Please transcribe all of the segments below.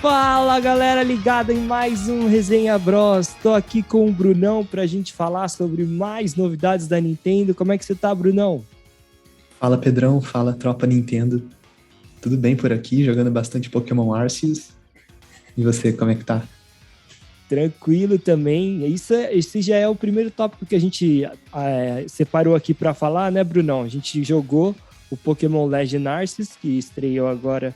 Fala galera ligada em mais um Resenha Bros. Tô aqui com o Brunão pra gente falar sobre mais novidades da Nintendo. Como é que você tá, Brunão? Fala Pedrão, fala tropa Nintendo. Tudo bem por aqui, jogando bastante Pokémon Arceus. E você, como é que tá? Tranquilo também. Esse já é o primeiro tópico que a gente separou aqui pra falar, né, Brunão? A gente jogou o Pokémon Legend Arceus, que estreou agora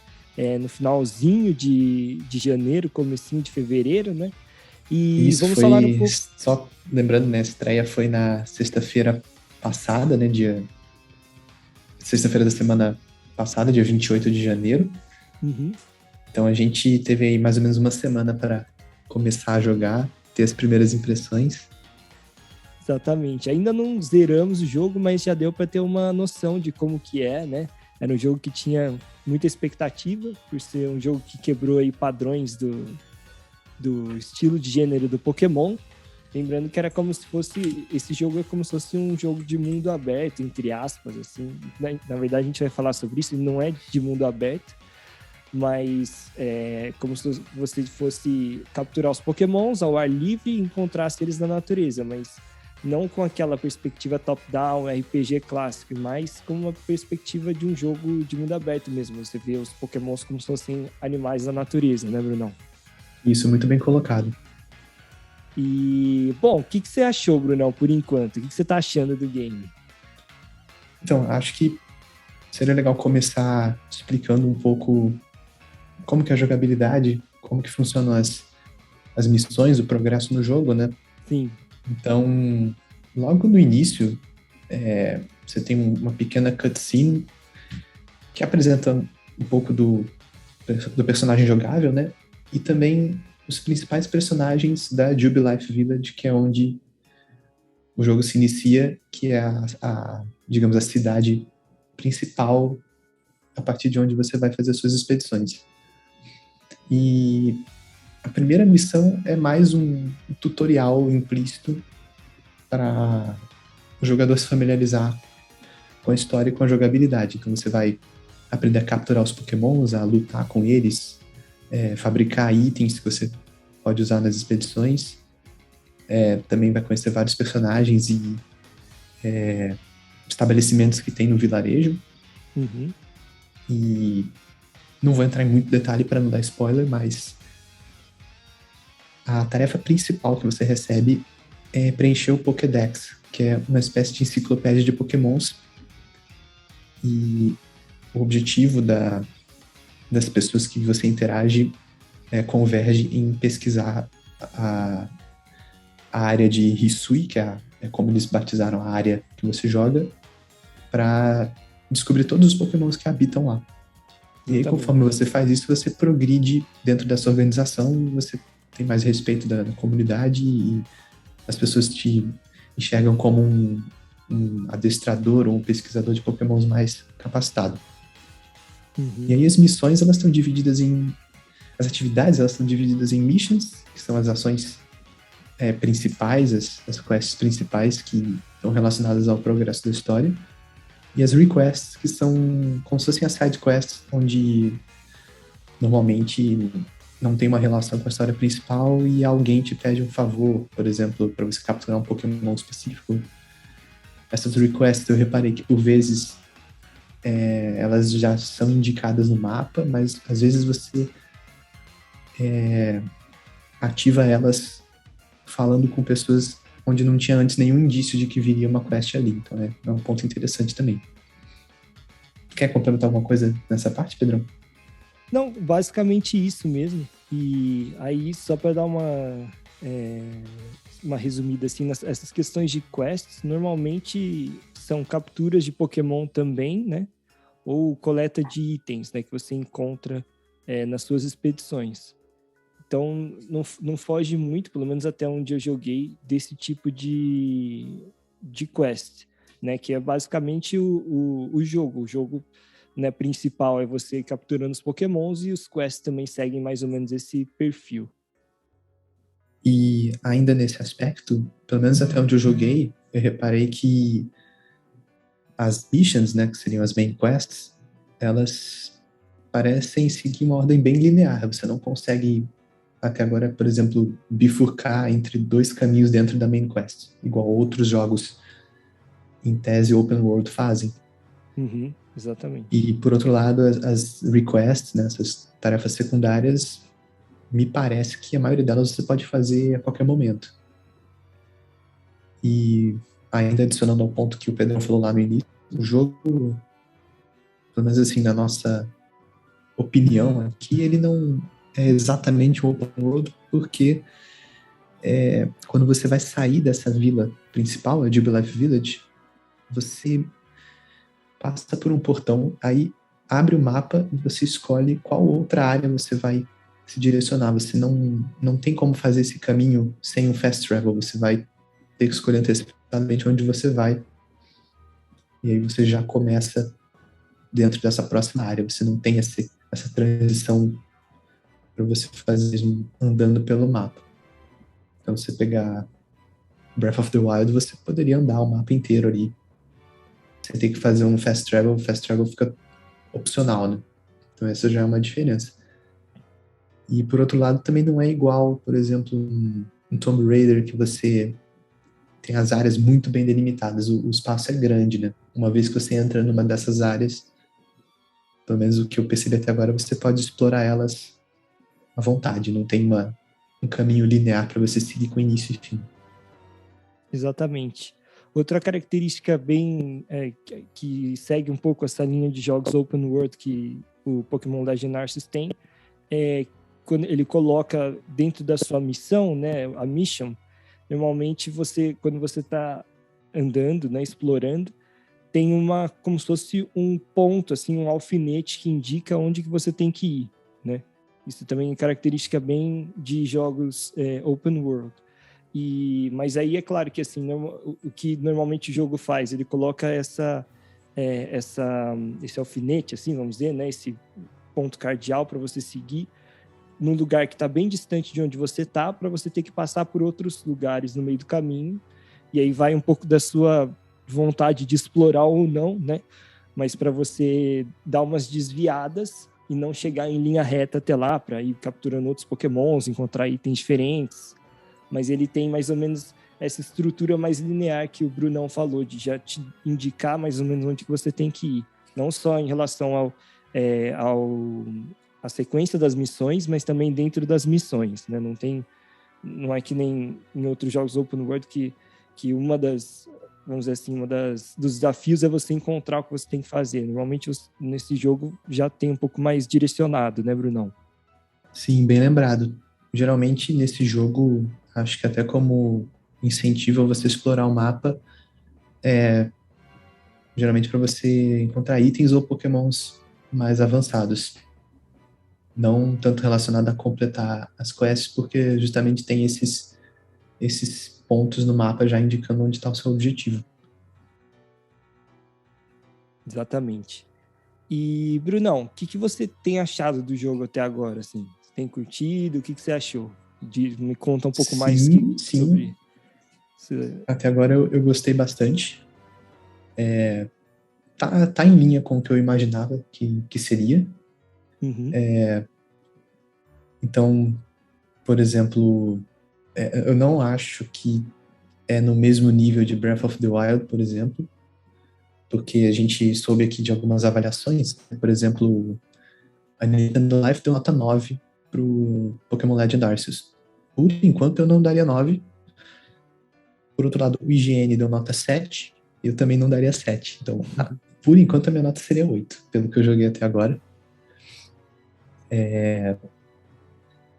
no finalzinho de janeiro, comecinho de fevereiro, né? E Isso vamos falar um foi, pouco. só lembrando, né, a estreia foi na sexta-feira passada, né, sexta-feira da semana passada, dia 28 de janeiro. Uhum. Então a gente teve aí mais ou menos uma semana para começar a jogar, ter as primeiras impressões. Exatamente. Ainda não zeramos o jogo, mas já deu para ter uma noção de como que é, né? Era um jogo que tinha muita expectativa, por ser um jogo que quebrou aí padrões do estilo de gênero do Pokémon. Lembrando que era como se fosse... Esse jogo é como se fosse um jogo de mundo aberto, entre aspas, assim. Na verdade, a gente vai falar sobre isso, ele não é de mundo aberto, mas é como se você fosse capturar os Pokémons ao ar livre e encontrasse eles na natureza, mas não com aquela perspectiva top-down, RPG clássico, mas com uma perspectiva de um jogo de mundo aberto mesmo. Você vê os Pokémons como se fossem animais da natureza, né, Brunão? Isso, muito bem colocado. E, bom, o que você achou, Brunão, por enquanto? O que você tá achando do game? Então, acho que seria legal começar explicando um pouco como que é a jogabilidade, como que funcionam as missões, o progresso no jogo, né? Sim. Então, logo no início, você tem uma pequena cutscene que apresenta um pouco do personagem jogável, né? E também os principais personagens da Jubilife Village, que é onde o jogo se inicia, que é digamos, a cidade principal a partir de onde você vai fazer as suas expedições. E a primeira missão é mais um tutorial implícito para o jogador se familiarizar com a história e com a jogabilidade. Então você vai aprender a capturar os Pokémons, a lutar com eles, fabricar itens que você pode usar nas expedições. Também vai conhecer vários personagens e estabelecimentos que tem no vilarejo. Uhum. E não vou entrar em muito detalhe para não dar spoiler, mas a tarefa principal que você recebe é preencher o Pokédex, que é uma espécie de enciclopédia de Pokémons. E o objetivo das pessoas que você interage converge em pesquisar a, a área de Hisui, que é como eles batizaram a área que você joga, para descobrir todos os Pokémons que habitam lá. E aí, Exatamente. conforme você faz isso, você progride dentro dessa organização, você tem mais respeito da comunidade e as pessoas te enxergam como um adestrador ou um pesquisador de Pokémons mais capacitado. Uhum. E aí as missões, elas estão divididas em... As atividades, elas estão divididas em missions, que são as ações principais, as quests principais que estão relacionadas ao progresso da história. E as requests, que são como se fossem as side quests, onde normalmente não tem uma relação com a história principal e alguém te pede um favor, por exemplo, para você capturar um Pokémon específico. Essas requests eu reparei que por vezes elas já são indicadas no mapa, mas às vezes você ativa elas falando com pessoas onde não tinha antes nenhum indício de que viria uma quest ali. Então é um ponto interessante também. Quer complementar alguma coisa nessa parte, Pedrão? Não, basicamente isso mesmo. E aí, só para dar uma resumida assim, essas questões de quests, normalmente são capturas de Pokémon também, né? Ou coleta de itens, né? Que você encontra nas suas expedições. Então, não foge muito, pelo menos até onde eu joguei, desse tipo de quest, né? Que é basicamente o jogo. O jogo, né, principal é você capturando os Pokémons e os quests também seguem mais ou menos esse perfil. E ainda nesse aspecto, pelo menos até onde eu joguei, eu reparei que as missions, né, que seriam as main quests, elas parecem seguir uma ordem bem linear. Você não consegue, até agora, por exemplo, bifurcar entre dois caminhos dentro da main quest, igual outros jogos, em tese, open world fazem. Uhum, exatamente. E, por outro lado, as requests, né, essas tarefas secundárias, me parece que a maioria delas você pode fazer a qualquer momento. E ainda adicionando ao ponto que o Pedro falou lá no início, o jogo, pelo menos assim, na nossa opinião aqui, ele não é exatamente um open world, porque quando você vai sair dessa vila principal, a Jubilife Village, você passa por um portão, aí abre o mapa e você escolhe qual outra área você vai se direcionar. Você não tem como fazer esse caminho sem um fast travel, você vai ter que escolher antecipadamente onde você vai. E aí você já começa dentro dessa próxima área. Você não tem essa transição para você fazer andando pelo mapa. Então, você pegar Breath of the Wild, você poderia andar o mapa inteiro ali. Você tem que fazer um fast travel, o fast travel fica opcional, né? Então, essa já é uma diferença. E, por outro lado, também não é igual, por exemplo, um Tomb Raider, que você tem as áreas muito bem delimitadas. O espaço é grande, né? Uma vez que você entra numa dessas áreas, pelo menos o que eu percebi até agora, você pode explorar elas à vontade. Não tem um caminho linear para você seguir com início e fim. Exatamente. Outra característica bem que segue um pouco essa linha de jogos open world que o Pokémon Legend Arceus tem é quando ele coloca dentro da sua missão, né, a mission, normalmente quando você está andando, né, explorando, tem como se fosse um ponto, assim, um alfinete que indica onde que você tem que ir, né? Isso também é característica bem de jogos open world. Mas aí é claro que assim, o que normalmente o jogo faz, ele coloca esse alfinete, assim, vamos dizer, né, esse ponto cardeal para você seguir num lugar que está bem distante de onde você está, para você ter que passar por outros lugares no meio do caminho, e aí vai um pouco da sua vontade de explorar ou não, né? Mas para você dar umas desviadas e não chegar em linha reta até lá, para ir capturando outros pokémons, encontrar itens diferentes. Mas ele tem mais ou menos essa estrutura mais linear que o Brunão falou, de já te indicar mais ou menos onde que você tem que ir. Não só em relação a sequência das missões, mas também dentro das missões, né? Não é que nem em outros jogos open world que vamos dizer assim, dos desafios é você encontrar o que você tem que fazer. Normalmente nesse jogo já tem um pouco mais direcionado, né, Brunão? Sim, bem lembrado. Geralmente nesse jogo, acho que até como incentivo a você explorar o mapa, geralmente para você encontrar itens ou pokémons mais avançados. Não tanto relacionado a completar as quests, porque justamente tem esses pontos no mapa já indicando onde está o seu objetivo. Exatamente. E, Brunão, o que você tem achado do jogo até agora? Assim? Você tem curtido? O que você achou? Me conta um pouco mais sobre... Até agora eu gostei bastante. Tá em linha com o que eu imaginava que seria. Uhum. Então, por exemplo, eu não acho que é no mesmo nível de Breath of the Wild, por exemplo, porque a gente soube aqui de algumas avaliações. Por exemplo, a Nintendo Life deu nota 9 pro Pokémon Legend Arceus. Por enquanto eu não daria 9. Por outro lado, o IGN deu nota 7, eu também não daria 7. Então, por enquanto a minha nota seria 8, pelo que eu joguei até agora.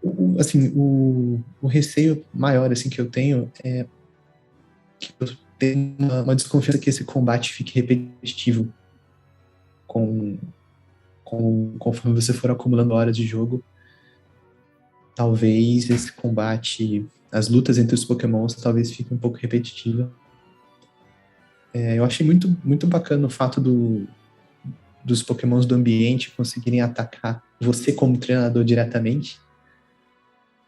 O receio maior assim, que eu tenho é que eu tenho uma desconfiança que esse combate fique repetitivo conforme você for acumulando horas de jogo. Talvez esse combate, as lutas entre os pokémons, talvez fique um pouco repetitiva. Eu achei muito, muito bacana o fato dos pokémons do ambiente conseguirem atacar você como treinador diretamente.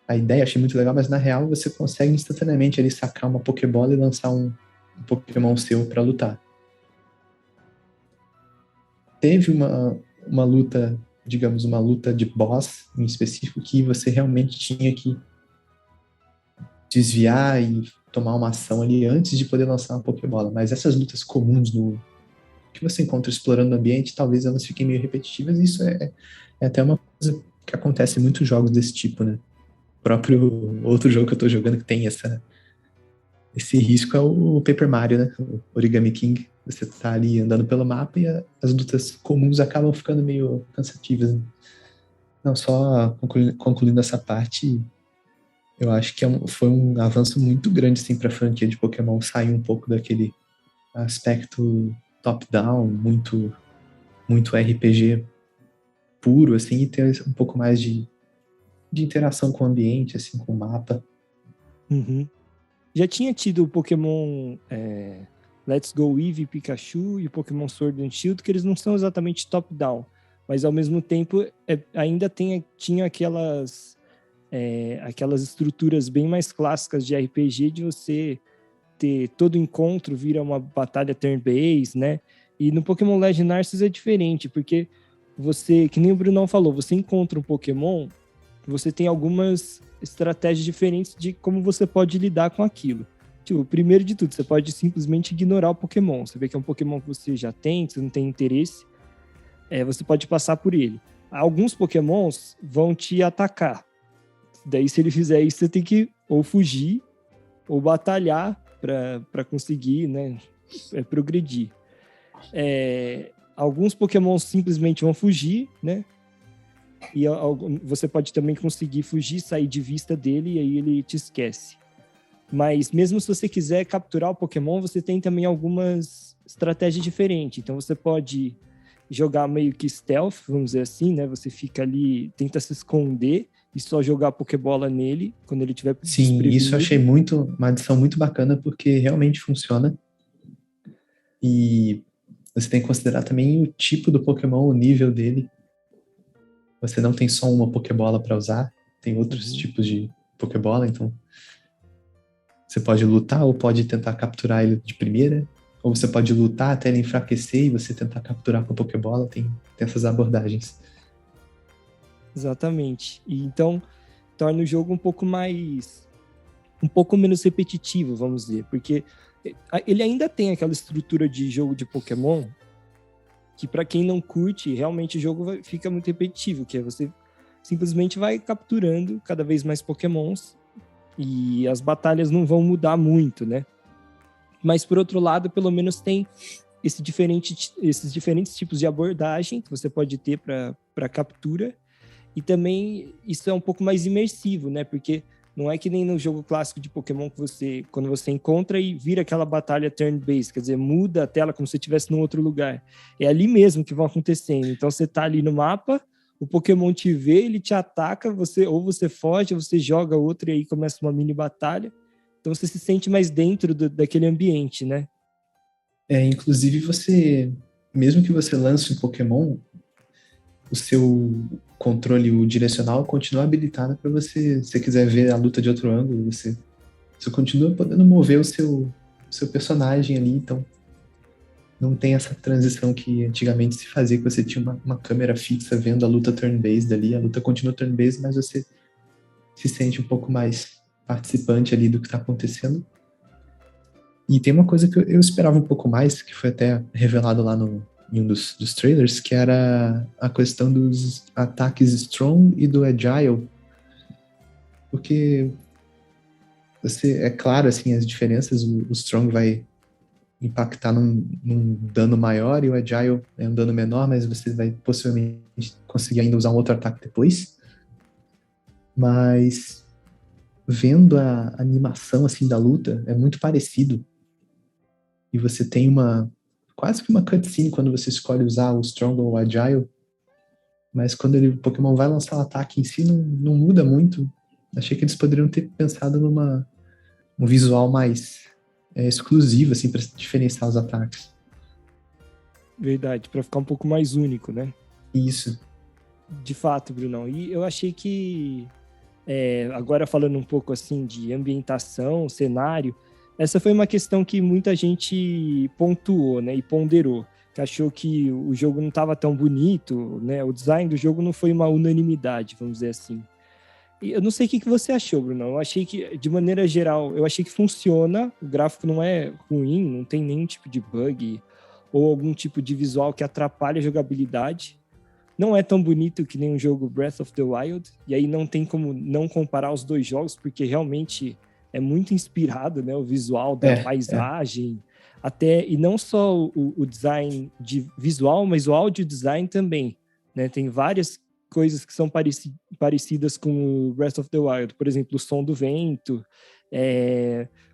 A ideia achei muito legal, mas na real você consegue instantaneamente ali sacar uma Pokébola e lançar um Pokémon seu para lutar. Teve uma luta digamos, uma luta de boss em específico que você realmente tinha que desviar e tomar uma ação ali antes de poder lançar uma Pokébola. Mas essas lutas comuns que você encontra explorando o ambiente, talvez elas fiquem meio repetitivas, e isso é até uma coisa que acontece em muitos jogos desse tipo, né? O próprio outro jogo que eu tô jogando que tem esse risco é o Paper Mario, né? O Origami King. Você tá ali andando pelo mapa e as lutas comuns acabam ficando meio cansativas, né? Não, só concluindo essa parte, eu acho que foi um avanço muito grande assim, para a franquia de Pokémon sair um pouco daquele aspecto top-down, muito RPG puro, assim, e ter um pouco mais de interação com o ambiente, assim, com o mapa. Uhum. Já tinha tido o Pokémon Let's Go Eevee, Pikachu e o Pokémon Sword and Shield, que eles não são exatamente top-down, mas ao mesmo tempo ainda tinha aquelas estruturas bem mais clássicas de RPG, de você ter todo encontro vira uma batalha turn-based, né? E no Pokémon Legend Arceus é diferente, porque você, que nem o Brunão falou, você encontra um Pokémon, você tem algumas estratégias diferentes de como você pode lidar com aquilo. Tipo, primeiro de tudo, você pode simplesmente ignorar o Pokémon. Você vê que é um Pokémon que você já tem, que você não tem interesse, você pode passar por ele. Alguns Pokémons vão te atacar. Daí, se ele fizer isso, você tem que ou fugir ou batalhar para conseguir, né, progredir. Alguns Pokémon simplesmente vão fugir, né? E você pode também conseguir fugir, sair de vista dele e aí ele te esquece. Mas mesmo se você quiser capturar o Pokémon, você tem também algumas estratégias diferentes. Então você pode jogar meio que stealth, vamos dizer assim, né? Você fica ali, tenta se esconder e só jogar a Pokébola nele quando ele tiver desprevenido. Sim, isso eu achei uma adição muito bacana, porque realmente funciona. E você tem que considerar também o tipo do Pokémon, o nível dele. Você não tem só uma Pokébola para usar, tem outros tipos de Pokébola, então você pode lutar ou pode tentar capturar ele de primeira, ou você pode lutar até ele enfraquecer e você tentar capturar com a Pokébola, tem essas abordagens. Exatamente. E então torna o jogo um pouco menos repetitivo, vamos dizer, porque ele ainda tem aquela estrutura de jogo de Pokémon que para quem não curte, realmente o jogo fica muito repetitivo, que é você simplesmente vai capturando cada vez mais Pokémons e as batalhas não vão mudar muito, né? Mas por outro lado, pelo menos tem esses diferentes tipos de abordagem que você pode ter para captura, e também isso é um pouco mais imersivo, né? Porque não é que nem no jogo clássico de Pokémon que quando você encontra e vira aquela batalha turn-based, quer dizer, muda a tela como se você estivesse num outro lugar. É ali mesmo que vão acontecendo. Então você tá ali no mapa, o Pokémon te vê, ele te ataca, ou você foge, ou você joga outro e aí começa uma mini batalha. Então você se sente mais dentro daquele ambiente, né? Inclusive mesmo que você lance um Pokémon, o seu controle, o direcional, continua habilitado para você, se você quiser ver a luta de outro ângulo, você continua podendo mover o seu personagem ali, então não tem essa transição que antigamente se fazia, que você tinha uma câmera fixa vendo a luta turn-based ali, a luta continua turn-based, mas você se sente um pouco mais participante ali do que está acontecendo. E tem uma coisa que eu esperava um pouco mais, que foi até revelado lá em um dos trailers, que era a questão dos ataques Strong e do Agile. Porque é claro, assim, as diferenças, o Strong vai impactar num dano maior e o Agile é um dano menor, mas você vai possivelmente conseguir ainda usar um outro ataque depois. Mas vendo a animação, assim, da luta, é muito parecido. E você tem quase que uma cutscene quando você escolhe usar o Strong ou o Agile, mas quando o Pokémon vai lançar o ataque em si, não muda muito. Achei que eles poderiam ter pensado um visual mais exclusivo, assim, para diferenciar os ataques. Verdade, para ficar um pouco mais único, né? Isso. De fato, Brunão. E eu achei que, agora falando um pouco assim de ambientação, cenário, essa foi uma questão que muita gente pontuou, né, e ponderou. que achou que o jogo não estava tão bonito, né? O design do jogo não foi uma unanimidade, vamos dizer assim. E eu não sei o que você achou, Bruno. Eu achei que, de maneira geral, eu achei que funciona. O gráfico não é ruim, não tem nenhum tipo de bug ou algum tipo de visual que atrapalhe a jogabilidade. Não é tão bonito que nem o jogo Breath of the Wild, e aí não tem como não comparar os dois jogos, porque realmente é muito inspirado, né? O visual da paisagem, até, e não só o design de visual, mas o audio design também, né? Tem várias coisas que são parecidas com o Breath of the Wild, por exemplo, o som do vento,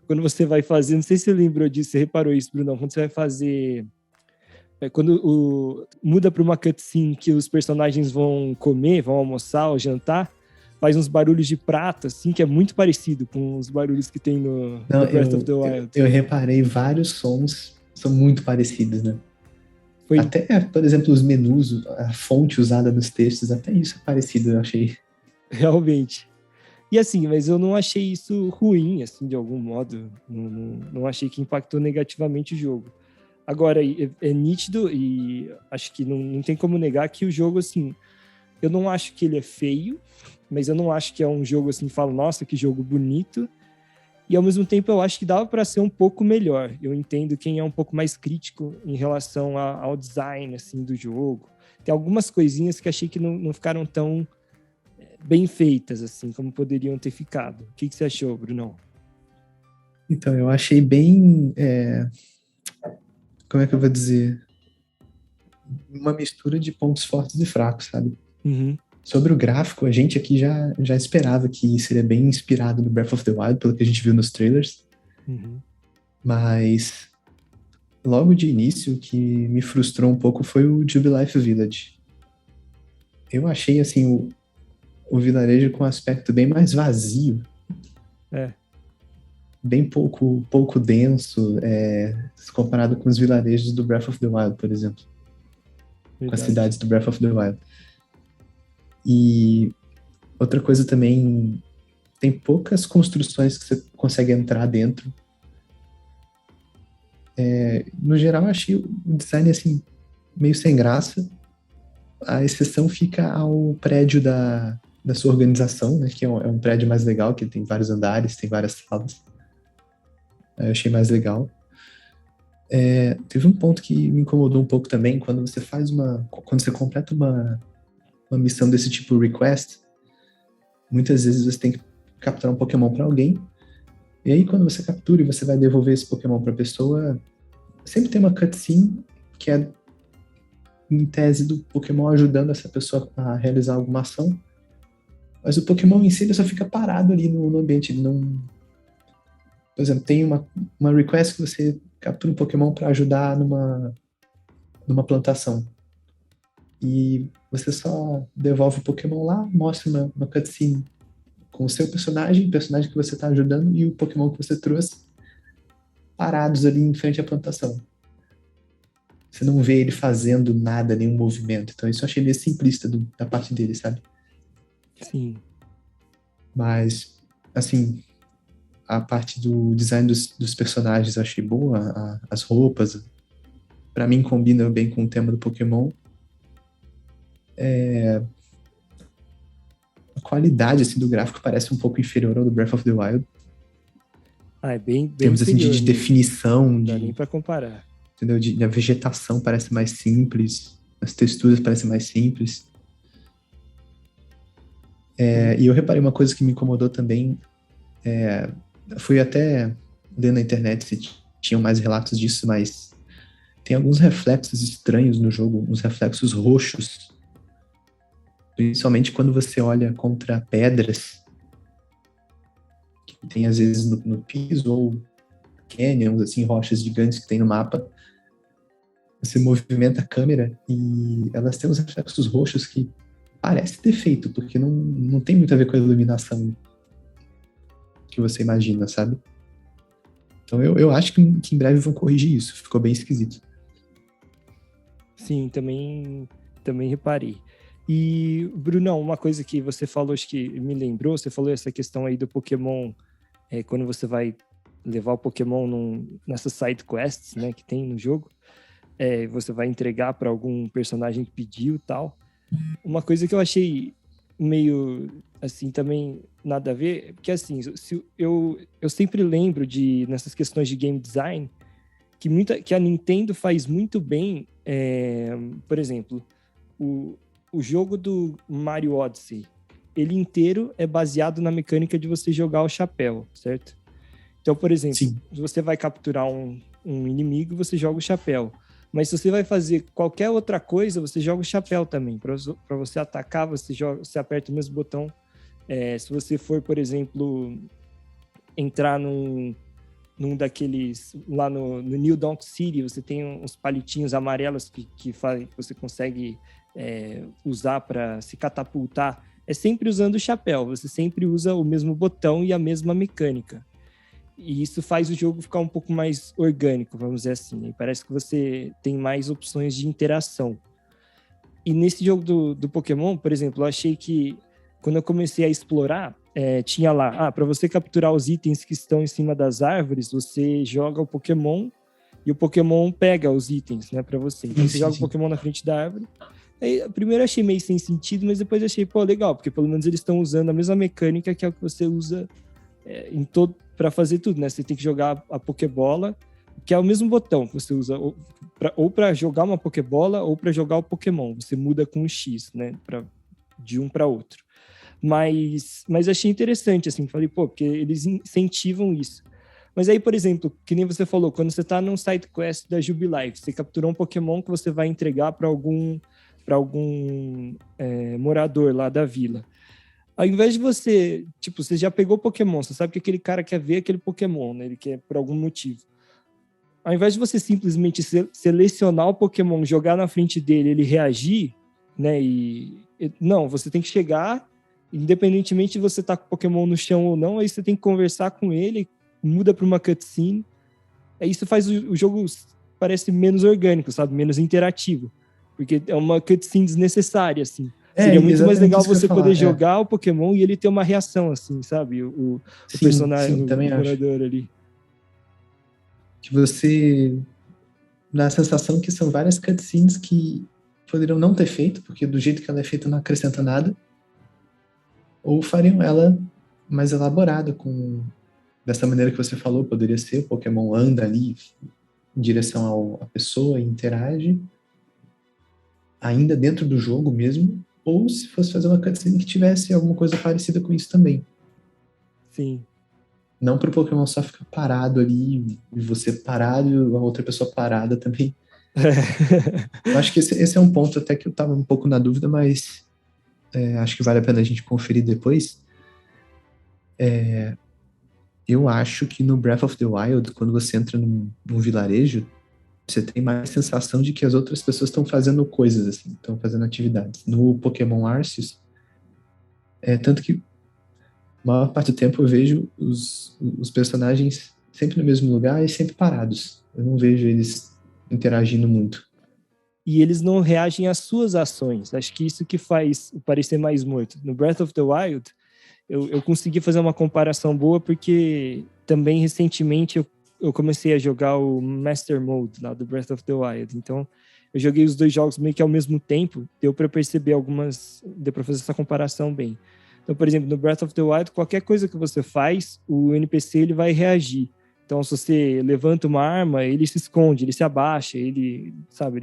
quando você vai fazer, não sei se você lembrou disso, você reparou isso, Bruno, quando você vai fazer... Quando muda para uma cutscene que os personagens vão comer, vão almoçar ou jantar, faz uns barulhos de prata, assim, que é muito parecido com os barulhos que tem no Breath of the Wild. Eu reparei, vários sons são muito parecidos, né? Até, por exemplo, os menus, a fonte usada nos textos, até isso é parecido, eu achei. Realmente. E assim, mas eu não achei isso ruim, assim, de algum modo. Não achei que impactou negativamente o jogo. Agora, é nítido e acho que não tem como negar que o jogo, assim, eu não acho que ele é feio, mas eu não acho que é um jogo, assim, falo, nossa, que jogo bonito. E, ao mesmo tempo, eu acho que dava para ser um pouco melhor. Eu entendo quem é um pouco mais crítico em relação ao design, assim, do jogo. Tem algumas coisinhas que achei que não ficaram tão bem feitas, assim, como poderiam ter ficado. O que você achou, Brunão? Então, eu achei bem... como é que eu vou dizer? Uma mistura de pontos fortes e fracos, sabe? Uhum. Sobre o gráfico, a gente aqui já esperava que seria bem inspirado no Breath of the Wild, pelo que a gente viu nos trailers. Uhum. Mas logo de início, o que me frustrou um pouco foi o Jubilife Village. Eu achei, assim, o vilarejo com um aspecto bem mais vazio. Bem pouco denso, comparado com os vilarejos do Breath of the Wild, por exemplo. Verdade. Com as cidades do Breath of the Wild. E outra coisa também, tem poucas construções que você consegue entrar dentro. No geral, eu achei o design assim, meio sem graça. A exceção fica ao prédio da sua organização, né, que é um prédio mais legal, que tem vários andares, tem várias salas. Eu achei mais legal. Teve um ponto que me incomodou um pouco também, quando você completa uma missão desse tipo request, muitas vezes você tem que capturar um Pokémon para alguém, e aí quando você captura e você vai devolver esse Pokémon para a pessoa, sempre tem uma cutscene que é em tese do Pokémon ajudando essa pessoa a realizar alguma ação, mas o Pokémon em si ele só fica parado ali no ambiente, ele não... Por exemplo, tem uma request que você captura um Pokémon para ajudar numa plantação. E você só devolve o Pokémon lá, mostra uma cutscene com o seu personagem, o personagem que você está ajudando e o Pokémon que você trouxe, parados ali em frente à plantação. Você não vê ele fazendo nada, nenhum movimento. Então isso eu achei meio simplista da parte dele, sabe? Sim. Mas, assim, a parte do design dos personagens eu achei boa, as roupas, pra mim combina bem com o tema do Pokémon. A qualidade assim, do gráfico parece um pouco inferior ao do Breath of the Wild. É bem Temos assim, de definição. Não dá nem pra comparar. Entendeu? A vegetação parece mais simples, as texturas parecem mais simples. E eu reparei uma coisa que me incomodou também. Fui até ler na internet se tinham mais relatos disso, mas tem alguns reflexos estranhos no jogo, uns reflexos roxos. Principalmente quando você olha contra pedras, que tem às vezes no piso, ou canyons, assim, rochas gigantes que tem no mapa. Você movimenta a câmera e elas têm uns reflexos roxos que parece defeito, porque não tem muito a ver com a iluminação que você imagina, sabe? Então eu acho que em breve vão corrigir isso. Ficou bem esquisito. Sim, também reparei. E, Brunão, uma coisa que você falou, acho que me lembrou, você falou essa questão aí do Pokémon, quando você vai levar o Pokémon nessas side quests, né, que tem no jogo. você vai entregar para algum personagem que pediu e tal. Uma coisa que eu achei meio, assim, também nada a ver, porque, assim, eu sempre lembro nessas questões de game design, que a Nintendo faz muito bem, por exemplo, o jogo do Mario Odyssey, ele inteiro é baseado na mecânica de você jogar o chapéu, certo? Então, por exemplo, Sim. se você vai capturar um inimigo, você joga o chapéu. Mas se você vai fazer qualquer outra coisa, você joga o chapéu também. Para você atacar, você aperta o mesmo botão. Se você for, por exemplo, entrar num daqueles... Lá no New Donk City, você tem uns palitinhos amarelos que você consegue usar para se catapultar. É sempre usando o chapéu. Você sempre usa o mesmo botão e a mesma mecânica. E isso faz o jogo ficar um pouco mais orgânico, vamos dizer assim. E parece que você tem mais opções de interação. E nesse jogo do Pokémon, por exemplo, eu achei que quando eu comecei a explorar, tinha lá, para você capturar os itens que estão em cima das árvores, você joga o Pokémon e o Pokémon pega os itens, né, para você. Então você joga o Pokémon na frente da árvore. Aí, primeiro eu achei meio sem sentido, mas depois eu achei, legal, porque pelo menos eles estão usando a mesma mecânica que é o que você usa para fazer tudo, né? Você tem que jogar a Pokébola, que é o mesmo botão que você usa ou para jogar uma Pokébola ou para jogar o Pokémon. Você muda com o X, né? De um para outro. Mas achei interessante, assim, falei, porque eles incentivam isso. Mas aí, por exemplo, que nem você falou, quando você tá num side quest da Jubilife, você capturou um Pokémon que você vai entregar para algum morador lá da vila. Ao invés de você, você já pegou Pokémon, você sabe que aquele cara quer ver aquele Pokémon, né? Ele quer por algum motivo. Ao invés de você simplesmente selecionar o Pokémon, jogar na frente dele, ele reagir, né? Não, você tem que chegar, independentemente de você estar com o Pokémon no chão ou não, aí você tem que conversar com ele, muda para uma cutscene. Isso faz o jogo parece menos orgânico, sabe? Menos interativo. Porque é uma cutscene desnecessária, assim. Seria muito mais legal você poder jogar o Pokémon e ele ter uma reação, assim, sabe? O personagem, sim, o morador ali. Que você dá a sensação que são várias cutscenes que poderiam não ter feito, porque do jeito que ela é feita não acrescenta nada, ou fariam ela mais elaborada, dessa maneira que você falou, poderia ser, o Pokémon anda ali em direção à pessoa e interage, ainda dentro do jogo mesmo, ou se fosse fazer uma cutscene que tivesse alguma coisa parecida com isso também. Sim. Não para o Pokémon só ficar parado ali, e você parado e a outra pessoa parada também. Eu acho que esse é um ponto até que eu estava um pouco na dúvida, mas acho que vale a pena a gente conferir depois. Eu acho que no Breath of the Wild, quando você entra num vilarejo, você tem mais sensação de que as outras pessoas estão fazendo coisas, assim, estão fazendo atividades. No Pokémon Arceus, tanto que a maior parte do tempo eu vejo os personagens sempre no mesmo lugar e sempre parados. Eu não vejo eles interagindo muito. E eles não reagem às suas ações. Acho que isso que faz parecer mais morto. No Breath of the Wild, eu consegui fazer uma comparação boa porque também recentemente eu comecei a jogar o Master Mode lá do Breath of the Wild. Então, eu joguei os dois jogos meio que ao mesmo tempo, deu para perceber deu para fazer essa comparação bem. Então, por exemplo, no Breath of the Wild, qualquer coisa que você faz, o NPC ele vai reagir. Então, se você levanta uma arma, ele se esconde, ele se abaixa, ele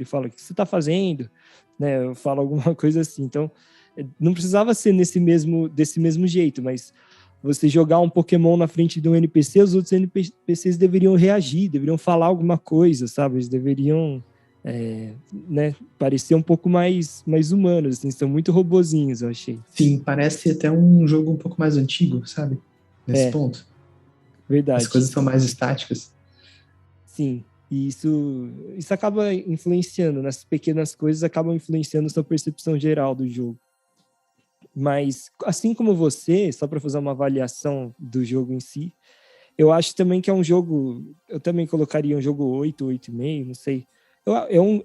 fala, o que você está fazendo? Né? Eu falo alguma coisa assim. Então, não precisava ser desse mesmo jeito, mas você jogar um Pokémon na frente de um NPC, os outros NPCs deveriam reagir, deveriam falar alguma coisa, sabe? Eles deveriam parecer um pouco mais humanos, assim, são muito robozinhos, eu achei. Sim, parece até um jogo um pouco mais antigo, sabe? Nesse ponto. Verdade. As coisas são mais estáticas. Sim, e isso acaba influenciando, nas pequenas coisas acabam influenciando a sua percepção geral do jogo. Mas, assim como você, só para fazer uma avaliação do jogo em si, eu acho também que é um jogo, eu também colocaria um jogo 8, 8,5, não sei.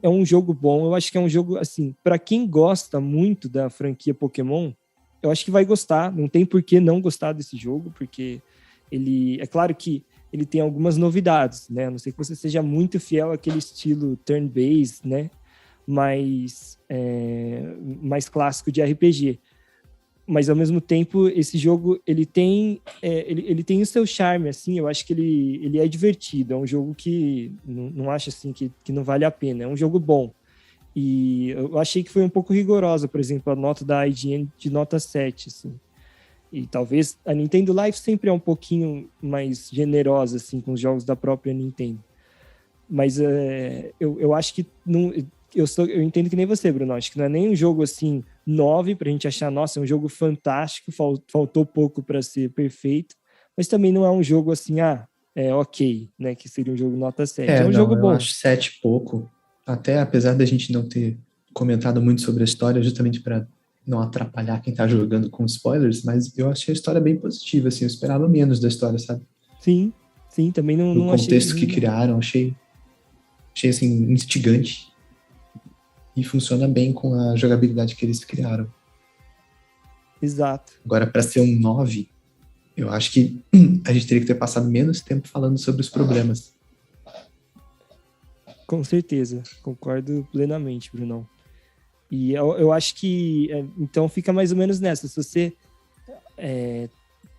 É um jogo bom, eu acho que é um jogo, assim, para quem gosta muito da franquia Pokémon, eu acho que vai gostar, não tem por que não gostar desse jogo, porque ele, é claro que ele tem algumas novidades, né? A não ser que você seja muito fiel àquele estilo turn-based, né? Mais clássico de RPG. Mas, ao mesmo tempo, esse jogo, ele tem o seu charme, assim, eu acho que ele é divertido, é um jogo que não acho, assim, que não vale a pena, é um jogo bom. E eu achei que foi um pouco rigorosa, por exemplo, a nota da IGN de nota 7, assim. E talvez a Nintendo Life sempre é um pouquinho mais generosa, assim, com os jogos da própria Nintendo. Mas eu acho que não... Eu entendo que nem você, Bruno. Acho que não é nem um jogo assim 9 pra gente achar, nossa, é um jogo fantástico, faltou pouco para ser perfeito, mas também não é um jogo assim, ok, né? Que seria um jogo nota 7. É um jogo Eu bom. acho 7 pouco. Até apesar da gente não ter comentado muito sobre a história, justamente para não atrapalhar quem tá jogando com spoilers, mas eu achei a história bem positiva, assim, eu esperava menos da história, sabe? Sim, também O não achei contexto ruim, que criaram, achei assim, instigante. E funciona bem com a jogabilidade que eles criaram. Exato. Agora, para ser um 9, eu acho que a gente teria que ter passado menos tempo falando sobre os problemas. Com certeza, concordo plenamente, Brunão. E eu acho que, então, fica mais ou menos nessa. Se você...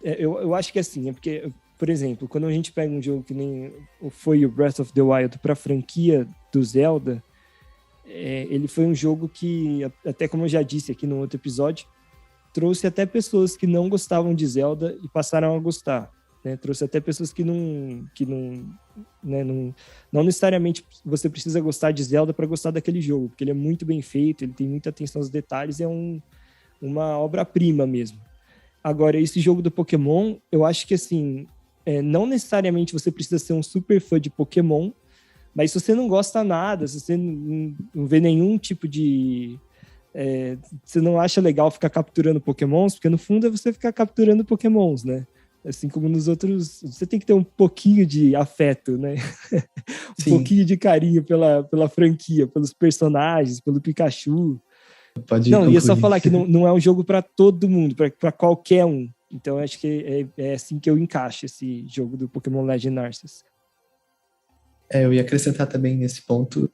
eu acho que assim, é porque, por exemplo, quando a gente pega um jogo que nem foi o Breath of the Wild para a franquia do Zelda, ele foi um jogo que, até como eu já disse aqui no outro episódio, trouxe até pessoas que não gostavam de Zelda e passaram a gostar, né? Trouxe até pessoas que não necessariamente você precisa gostar de Zelda para gostar daquele jogo, porque ele é muito bem feito, ele tem muita atenção aos detalhes, é uma obra-prima mesmo. Agora, esse jogo do Pokémon, eu acho que assim, não necessariamente você precisa ser um super fã de Pokémon, mas se você não gosta nada, se você não vê nenhum tipo de... você não acha legal ficar capturando Pokémons, porque no fundo é você ficar capturando Pokémons, né? Assim como nos outros... Você tem que ter um pouquinho de afeto, né? um pouquinho de carinho pela franquia, pelos personagens, pelo Pikachu. Pode não, concluir. ia só falar que não é um jogo para todo mundo, para qualquer um. Então, acho que é assim que eu encaixo esse jogo do Pokémon Legend Arceus. Eu ia acrescentar também nesse ponto,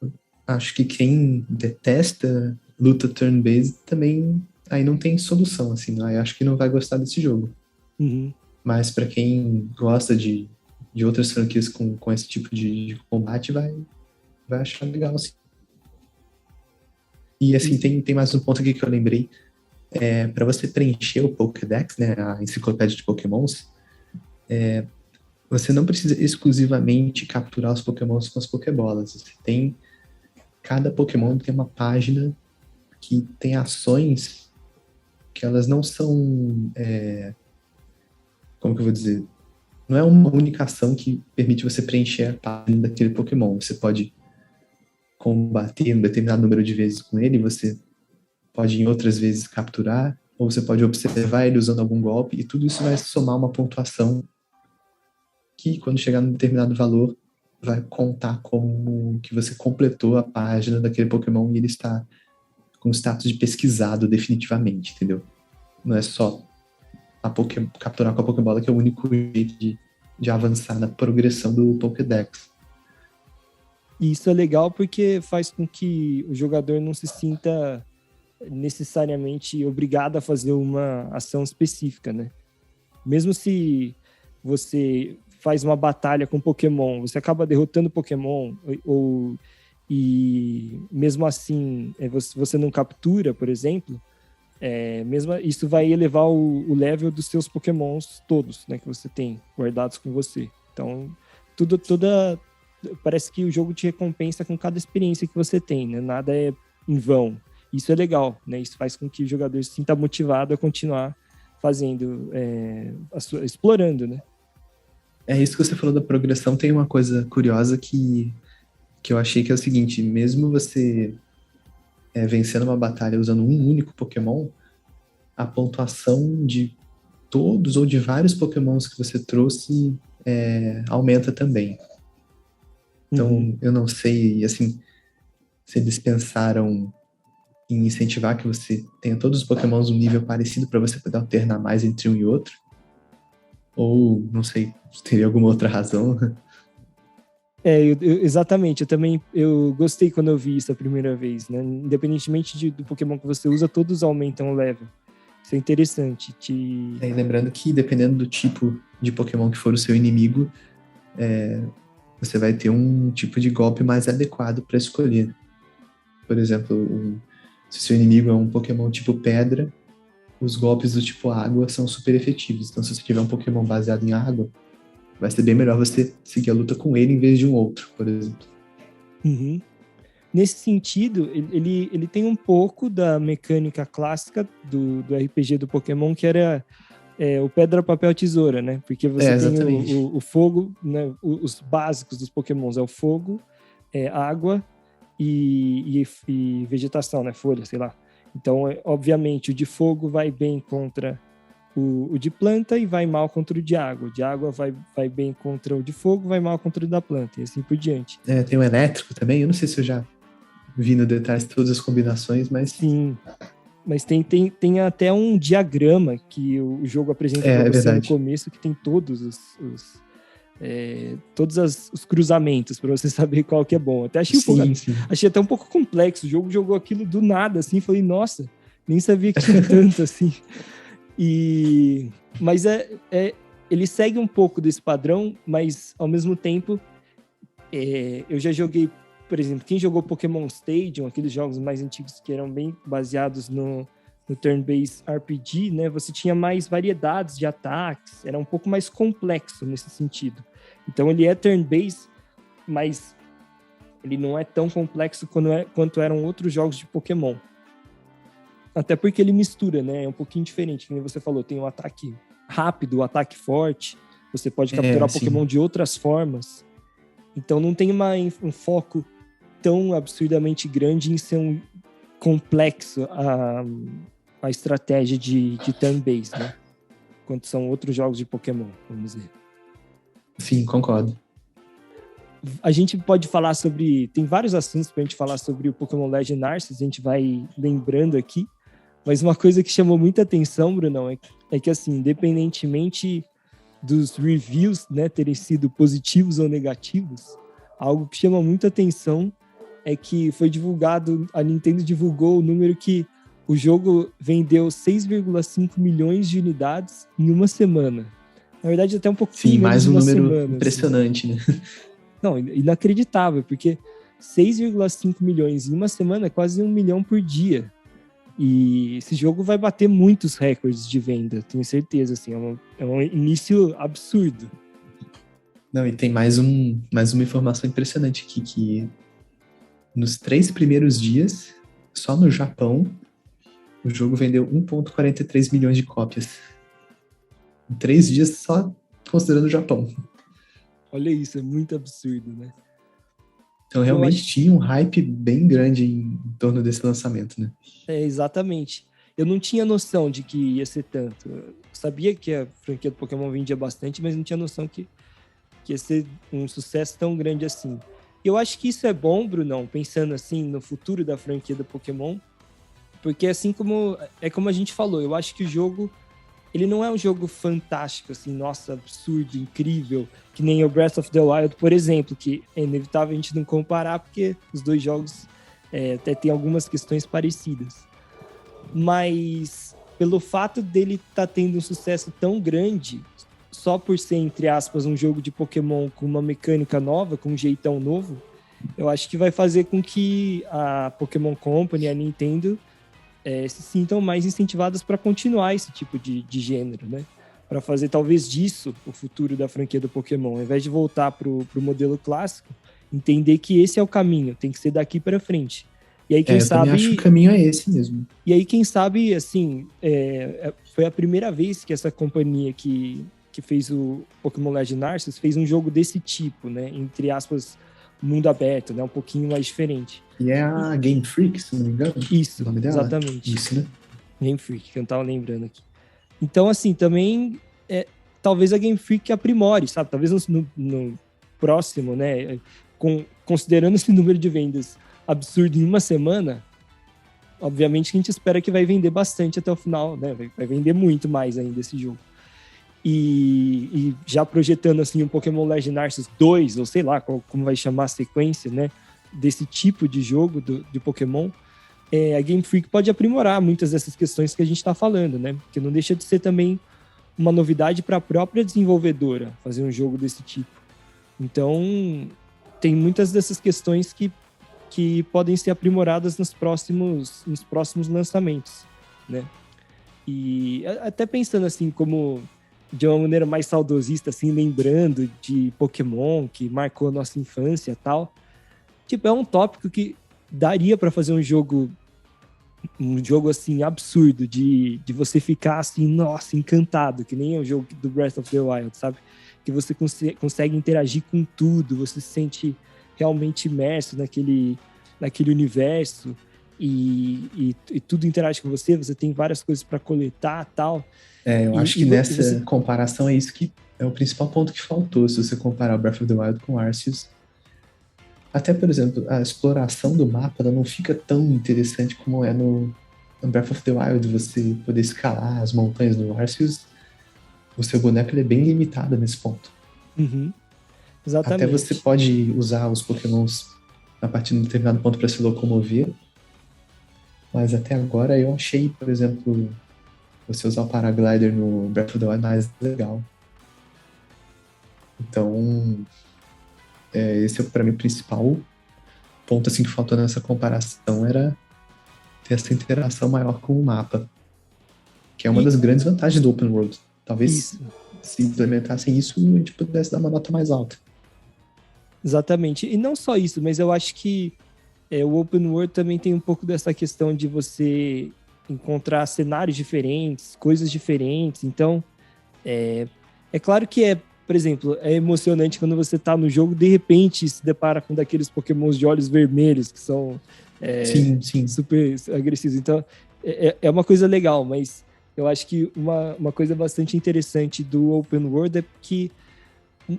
acho que quem detesta luta turn-based também aí não tem solução, assim, eu acho que não vai gostar desse jogo. Uhum. Mas para quem gosta de outras franquias com esse tipo de combate, vai achar legal, assim. E assim, tem mais um ponto aqui que eu lembrei. Para você preencher o Pokédex, né, a enciclopédia de Pokémons, você não precisa exclusivamente capturar os Pokémons com as Pokébolas. Cada Pokémon tem uma página que tem ações que elas não são... como que eu vou dizer? Não é uma única ação que permite você preencher a página daquele Pokémon. Você pode combater um determinado número de vezes com ele, você pode em outras vezes capturar, ou você pode observar ele usando algum golpe, e tudo isso vai somar uma pontuação que, quando chegar num determinado valor, vai contar como que você completou a página daquele Pokémon e ele está com o status de pesquisado definitivamente, entendeu? Não é só capturar com a Pokébola que é o único jeito de avançar na progressão do Pokédex. E isso é legal porque faz com que o jogador não se sinta necessariamente obrigado a fazer uma ação específica, né? Mesmo se você faz uma batalha com Pokémon, você acaba derrotando Pokémon, e mesmo assim você não captura, por exemplo, mesmo isso vai elevar o level dos seus Pokémons todos, né, que você tem guardados com você. Então, parece que o jogo te recompensa com cada experiência que você tem, né? Nada é em vão. Isso é legal, né? Isso faz com que o jogador se sinta motivado a continuar fazendo, explorando, né? Isso que você falou da progressão. Tem uma coisa curiosa que eu achei, que é o seguinte: mesmo você vencendo uma batalha usando um único Pokémon, a pontuação de todos ou de vários Pokémons que você trouxe aumenta também. Então, eu não sei, assim, se eles pensaram em incentivar que você tenha todos os Pokémons um nível parecido para você poder alternar mais entre um e outro, Ou, não sei, teria alguma outra razão. Exatamente, eu gostei quando eu vi isso a primeira vez, né? Independentemente do Pokémon que você usa, todos aumentam o level. Isso é interessante. E lembrando que, dependendo do tipo de Pokémon que for o seu inimigo, você vai ter um tipo de golpe mais adequado para escolher. Por exemplo, se o seu inimigo é um Pokémon tipo pedra, os golpes do tipo água são super efetivos. Então, se você tiver um Pokémon baseado em água, vai ser bem melhor você seguir a luta com ele em vez de um outro, por exemplo. Uhum. Nesse sentido, ele tem um pouco da mecânica clássica do RPG do Pokémon, que era o pedra, papel, tesoura, né? Porque você tem o fogo, né? Os básicos dos Pokémons é o fogo, água e vegetação, né? Folha, sei lá. Então, obviamente, o de fogo vai bem contra o de planta e vai mal contra o de água. O de água vai bem contra o de fogo, vai mal contra o da planta, e assim por diante. Tem o elétrico também, eu não sei se eu já vi no detalhe todas as combinações, mas... Sim, mas tem até um diagrama que o jogo apresenta para você no começo, que tem todos os cruzamentos para você saber qual que é bom. Até achei até um pouco complexo. O jogo jogou aquilo do nada, assim, falei, nossa, nem sabia que tinha tanto, assim. Mas ele segue um pouco desse padrão, mas ao mesmo tempo eu já joguei, por exemplo, quem jogou Pokémon Stadium, aqueles jogos mais antigos que eram bem baseados no turn-based RPG, né? Você tinha mais variedades de ataques, era um pouco mais complexo nesse sentido. Então ele é turn-based, mas ele não é tão complexo quanto eram outros jogos de Pokémon. Até porque ele mistura, né? É um pouquinho diferente, como você falou, tem um ataque rápido, um ataque forte, você pode capturar Pokémon de outras formas. Então não tem um foco tão absurdamente grande em ser um complexo a estratégia de turn-based, né? Quanto são outros jogos de Pokémon, vamos dizer. Sim, concordo. A gente pode falar sobre... Tem vários assuntos pra gente falar sobre o Pokémon Legend Arceus, a gente vai lembrando aqui. Mas uma coisa que chamou muita atenção, Brunão, é que assim, independentemente dos reviews, né, terem sido positivos ou negativos, algo que chama muita atenção é que foi divulgado, a Nintendo divulgou o número que o jogo vendeu 6,5 milhões de unidades em uma semana. Na verdade, até um pouquinho menos de uma semana. Sim, mais um número impressionante, assim. Né? Não, inacreditável, porque 6,5 milhões em uma semana é quase 1 milhão por dia. E esse jogo vai bater muitos recordes de venda, tenho certeza, assim, é um início absurdo. Não, e tem mais uma informação impressionante aqui, que nos 3 primeiros dias, só no Japão, o jogo vendeu 1,43 milhões de cópias. Em 3 dias, só considerando o Japão. Olha isso, é muito absurdo, né? Então, realmente tinha um hype bem grande em torno desse lançamento, né? Exatamente. Eu não tinha noção de que ia ser tanto. Eu sabia que a franquia do Pokémon vendia bastante, mas não tinha noção que ia ser um sucesso tão grande assim. Eu acho que isso é bom, Brunão, pensando assim no futuro da franquia do Pokémon, porque assim como a gente falou, eu acho que o jogo, ele não é um jogo fantástico, assim, nossa, absurdo, incrível, que nem o Breath of the Wild, por exemplo, que é inevitável a gente não comparar, porque os dois jogos até tem algumas questões parecidas. Mas pelo fato dele estar tendo um sucesso tão grande, só por ser, entre aspas, um jogo de Pokémon com uma mecânica nova, com um jeitão novo, eu acho que vai fazer com que a Pokémon Company e a Nintendo se sintam mais incentivadas para continuar esse tipo de gênero, né? Para fazer talvez disso o futuro da franquia do Pokémon, ao invés de voltar pro modelo clássico, entender que esse é o caminho, tem que ser daqui para frente. E aí, quem sabe, também acho que o caminho é esse mesmo. E aí, quem sabe, assim, foi a primeira vez que essa companhia que fez o Pokémon Legend Arceus fez um jogo desse tipo, né? Entre aspas, mundo aberto, né? Um pouquinho mais diferente. E é a Game Freak, se não me engano. Isso, o nome dela? Exatamente. Isso, né? Game Freak, que eu não tava lembrando aqui. Então, assim, também talvez a Game Freak aprimore, sabe? Talvez no próximo, né? Considerando esse número de vendas absurdo em uma semana, obviamente que a gente espera que vai vender bastante até o final, né? Vai vender muito mais ainda esse jogo. e já projetando assim um Pokémon Legend Arceus 2, ou sei lá como vai chamar a sequência, né, desse tipo de jogo de Pokémon, a Game Freak pode aprimorar muitas dessas questões que a gente está falando, né? Porque não deixa de ser também uma novidade para a própria desenvolvedora fazer um jogo desse tipo. Então, tem muitas dessas questões que podem ser aprimoradas nos próximos lançamentos, né? E até pensando assim, como de uma maneira mais saudosista, assim, lembrando de Pokémon que marcou a nossa infância e tal. Tipo, é um tópico que daria para fazer um jogo assim, absurdo, de você ficar assim, nossa, encantado, que nem o jogo do Breath of the Wild, sabe? Que você consegue interagir com tudo, você se sente realmente imerso naquele universo e tudo interage com você, você tem várias coisas para coletar e tal. Eu acho que nessa comparação é isso que é o principal ponto que faltou, se você comparar o Breath of the Wild com Arceus. Até, por exemplo, a exploração do mapa ela não fica tão interessante como é no Breath of the Wild, você poder escalar as montanhas no Arceus. O seu boneco ele é bem limitado nesse ponto. Uhum. Exatamente. Até você pode usar os Pokémons a partir de um determinado ponto para se locomover, mas até agora eu achei, por exemplo, você usar o Paraglider no Breath of the Wild mais legal. Então, esse é para mim o principal ponto assim, que faltou nessa comparação, era ter essa interação maior com o mapa, que é uma das grandes vantagens do Open World. Talvez se implementassem isso, a gente pudesse dar uma nota mais alta. Exatamente. E não só isso, mas eu acho que o Open World também tem um pouco dessa questão de você encontrar cenários diferentes, coisas diferentes. Então, é claro que por exemplo, é emocionante quando você tá no jogo, de repente se depara com daqueles Pokémons de olhos vermelhos, que são sim. super agressivos. Então, é uma coisa legal, mas eu acho que uma coisa bastante interessante do Open World é que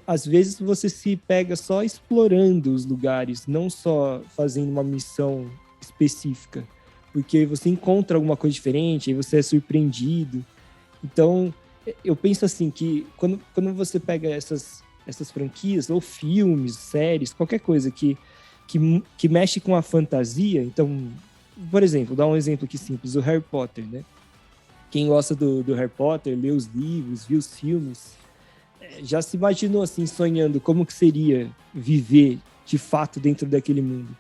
às vezes você se pega só explorando os lugares, não só fazendo uma missão específica, porque você encontra alguma coisa diferente, aí você é surpreendido. Então, eu penso assim, que quando você pega essas franquias, ou filmes, séries, qualquer coisa que mexe com a fantasia, então, por exemplo, vou dar um exemplo aqui simples, o Harry Potter, né? Quem gosta do Harry Potter, lê os livros, viu os filmes, já se imaginou assim, sonhando como que seria viver de fato dentro daquele mundo.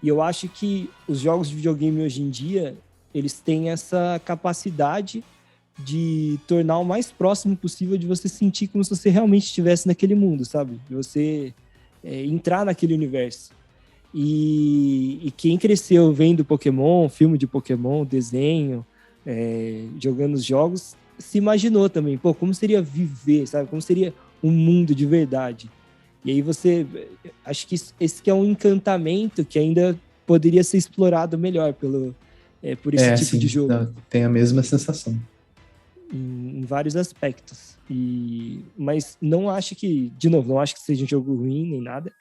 E eu acho que os jogos de videogame hoje em dia, eles têm essa capacidade de tornar o mais próximo possível de você sentir como se você realmente estivesse naquele mundo, sabe? De você entrar naquele universo. E quem cresceu vendo Pokémon, filme de Pokémon, desenho, jogando os jogos, se imaginou também, como seria viver, sabe? Como seria um mundo de verdade. E aí acho que esse que é um encantamento que ainda poderia ser explorado melhor por esse tipo de jogo. Não, tem a mesma sensação. Em vários aspectos. Mas não acho que seja um jogo ruim nem nada,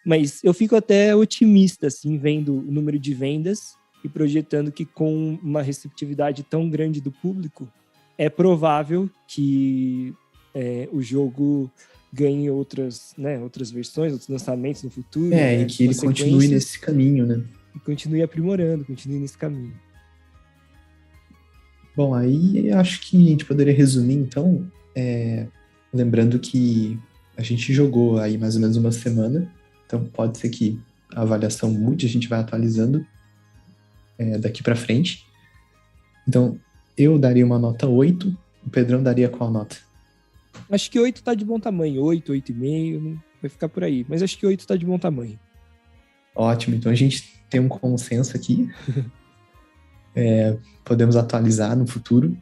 mas eu fico até otimista, assim, vendo o número de vendas e projetando que com uma receptividade tão grande do público, é provável que o jogo ganhe outras versões, outros lançamentos no futuro. E que ele continue nesse caminho, né? E continue aprimorando, continue nesse caminho. Bom, aí acho que a gente poderia resumir, então, lembrando que a gente jogou aí mais ou menos uma semana, então pode ser que a avaliação mude, a gente vai atualizando daqui pra frente. Então, eu daria uma nota 8, o Pedrão daria qual nota? Acho que 8 tá de bom tamanho, 8, 8,5, vai ficar por aí, mas acho que 8 tá de bom tamanho. Ótimo, então a gente tem um consenso aqui. Podemos atualizar no futuro.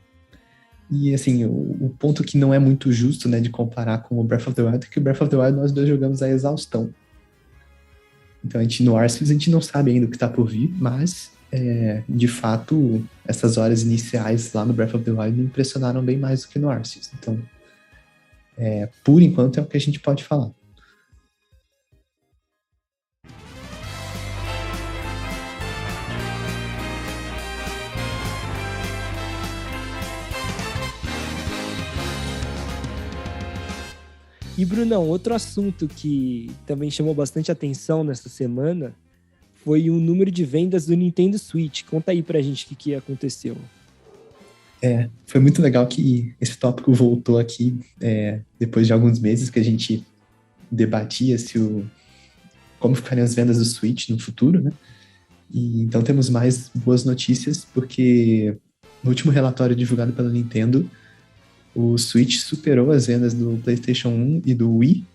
E, assim, o ponto que não é muito justo, né, de comparar com o Breath of the Wild é que o Breath of the Wild nós dois jogamos a exaustão. Então, no Arceus a gente não sabe ainda o que tá por vir, mas, de fato, essas horas iniciais lá no Breath of the Wild me impressionaram bem mais do que no Arceus. Então, por enquanto, é o que a gente pode falar. E, Brunão, outro assunto que também chamou bastante atenção nessa semana foi o número de vendas do Nintendo Switch. Conta aí pra gente o que aconteceu. Foi muito legal que esse tópico voltou aqui depois de alguns meses que a gente debatia como ficariam as vendas do Switch no futuro, né? E então temos mais boas notícias, porque no último relatório divulgado pela Nintendo, o Switch superou as vendas do PlayStation 1 e do Wii,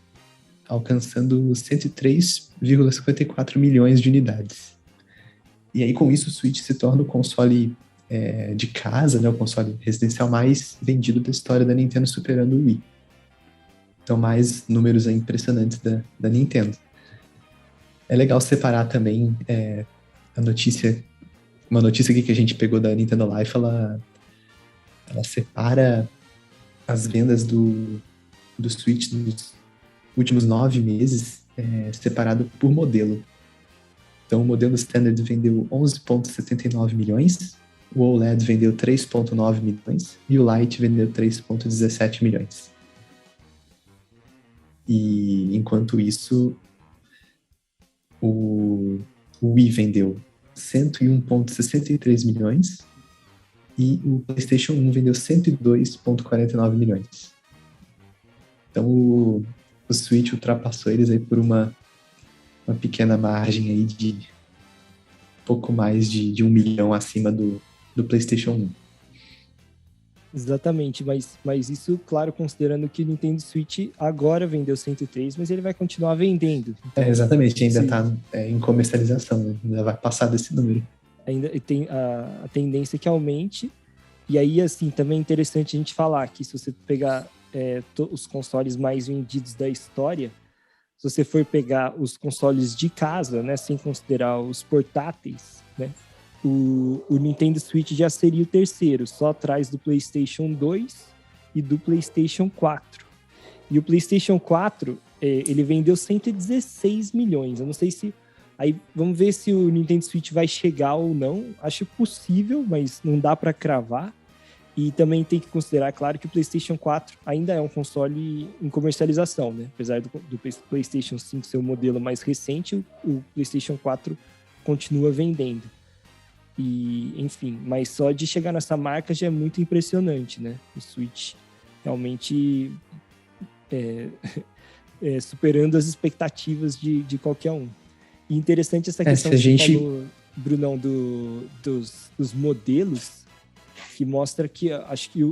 alcançando 103,54 milhões de unidades. E aí, com isso, o Switch se torna o console de casa, né, o console residencial mais vendido da história da Nintendo, superando o Wii. Então, mais números impressionantes da Nintendo. É legal separar também uma notícia aqui que a gente pegou da Nintendo Life, ela separa as vendas do Switch nos últimos 9 meses, separado por modelo. Então, o modelo Standard vendeu 11,79 milhões, o OLED vendeu 3,9 milhões e o Lite vendeu 3,17 milhões. E, enquanto isso, o Wii vendeu 101,63 milhões e o PlayStation 1 vendeu 102,49 milhões. Então, o Switch ultrapassou eles aí por uma pequena margem aí de pouco mais de 1 milhão acima do PlayStation 1. Exatamente, mas isso, claro, considerando que o Nintendo Switch agora vendeu 103, mas ele vai continuar vendendo. Então, exatamente, ainda está em comercialização, né? Ainda vai passar desse número. Ainda tem a tendência que aumente. E aí, assim, também é interessante a gente falar que se você pegar os consoles mais vendidos da história, se você for pegar os consoles de casa, né, sem considerar os portáteis, né, o Nintendo Switch já seria o terceiro, só atrás do PlayStation 2 e do PlayStation 4. E o PlayStation 4, ele vendeu 116 milhões. Eu não sei se... Aí vamos ver se o Nintendo Switch vai chegar ou não. Acho possível, mas não dá para cravar. E também tem que considerar, claro, que o PlayStation 4 ainda é um console em comercialização, né? Apesar do PlayStation 5 ser o modelo mais recente, o PlayStation 4 continua vendendo. E, enfim, mas só de chegar nessa marca já é muito impressionante, né? O Switch realmente superando as expectativas de qualquer um. E interessante essa questão que você falou, Brunão, dos modelos, que mostra que acho que